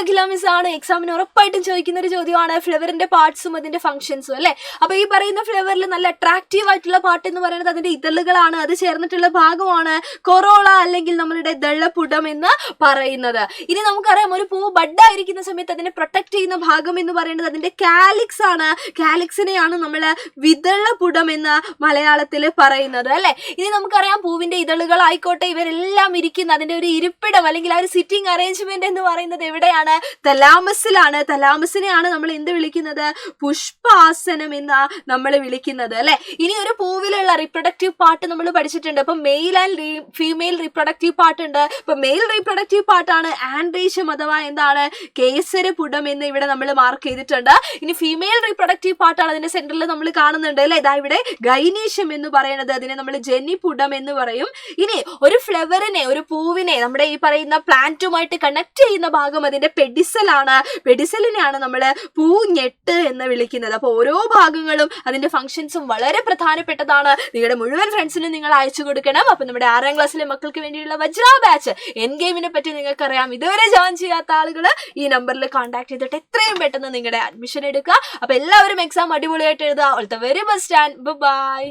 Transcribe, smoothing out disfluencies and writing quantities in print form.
അഖില miss ആണ്. എക്സാമിന് ഉറപ്പായിട്ടും ചോദിക്കുന്ന ഒരു ചോദ്യമാണ് ഫ്ലവറിന്റെ പാർട്സും അതിന്റെ ഫംഗ്ഷൻസും അല്ലെ. അപ്പൊ ഈ പറയുന്ന ഫ്ലവറിൽ നല്ല അട്രാക്റ്റീവ് ആയിട്ടുള്ള പാർട്ട് എന്ന് പറയുന്നത് അതിന്റെ ഇതളുകളാണ്, അത് ചേർന്നിട്ടുള്ള ഭാഗമാണ് കൊറോള അല്ലെങ്കിൽ നമ്മളുടെ ദളപുടം എന്ന് പറയുന്നത്. ഇനി നമുക്കറിയാം ഒരു പൂ ബഡായിരിക്കുന്ന സമയത്ത് അതിനെ പ്രൊട്ടക്ട് ചെയ്യുന്ന ഭാഗം എന്ന് പറയുന്നത് അതിന്റെ കാലിക്സ് ആണ്. കാലിക്സിനെയാണ് നമ്മൾ വിതളപുടം എന്ന് മലയാളത്തിൽ പറയുന്നത് അല്ലെ. ഇനി നമുക്കറിയാം പൂവിന്റെ ഇതളുകൾ ആയിക്കോട്ടെ ഇവരെല്ലാം ഇരിക്കുന്ന അതിന്റെ ഒരു ഇരിപ്പിടം അല്ലെങ്കിൽ ആ ഒരു സിറ്റിംഗ് അറേഞ്ച്മെന്റ് എന്ന് പറയുന്നത് എവിടെയാണ്? തലാമസിലാണ്. തലാമസിനെയാണ് നമ്മൾ എന്ത് വിളിക്കുന്നത്? പുഷ്പാസനം എന്ന് നമ്മൾ വിളിക്കുന്നത് അല്ലെ. ഇനി ഒരു പൂവിലുള്ള റീപ്രൊഡക്റ്റീവ് പാർട്ട് നമ്മൾ പഠിച്ചിട്ടുണ്ട്. അപ്പൊ male and female reproductive part ഉണ്ട്. ഇപ്പൊ മെയിൽ റീപ്രൊഡക്റ്റീവ് പാർട്ടാണ് ആൻഡ്രീഷ്യം അഥവാ എന്താണ് കേസരപുടം എന്ന് ഇവിടെ നമ്മൾ മാർക്ക് ചെയ്തിട്ടുണ്ട്. ഇനി ഫീമെയിൽ റീപ്രൊഡക്റ്റീവ് പാർട്ടാണ് അതിന്റെ സെന്ററിൽ നമ്മൾ കാണുന്നുണ്ട് അല്ലെ. ഇതാ ഇവിടെ ഗൈനീഷ്യം എന്ന് പറയുന്നത്, അതിനെ നമ്മൾ ജെന്നിപുടം എന്ന് പറയും. ഇനി ഒരു ഫ്ലവറിനെ ഒരു പൂവിനെ നമ്മുടെ ഈ പറയുന്ന പ്ലാന്റുമായിട്ട് കണക്ട് ചെയ്യുന്ന ഭാഗം അതിന്റെ പെഡിസലാണ്. പെഡിസലിനെയാണ് നമ്മൾ പൂഞ്ഞെട്ട് എന്ന് വിളിക്കുന്നത്. അപ്പൊ ഓരോ ഭാഗങ്ങളും അതിന്റെ ഫംഗ്ഷൻസും വളരെ പ്രധാനപ്പെട്ടതാണ്. നിങ്ങളുടെ മുഴുവൻ ഫ്രണ്ട്സിനും നിങ്ങൾ അയച്ചു കൊടുക്കണം. അപ്പൊ നമ്മുടെ 6ാം ക്ലാസ്സിലെ മക്കൾക്ക് വേണ്ടിയുള്ള വജ്ര ബാച്ച് എൻ ഗെയിമിനെ പറ്റി നിങ്ങൾക്കറിയാം. ഇതുവരെ ജോയിൻ ചെയ്യാത്ത ആളുകൾ ഈ നമ്പറിൽ കോൺടാക്ട് ചെയ്തിട്ട് എത്രയും പെട്ടെന്ന് നിങ്ങളുടെ അഡ്മിഷൻ എടുക്കുക. അപ്പൊ എല്ലാവരും എക്സാം അടിപൊളിയായിട്ട് എഴുതുക. All the very best and by.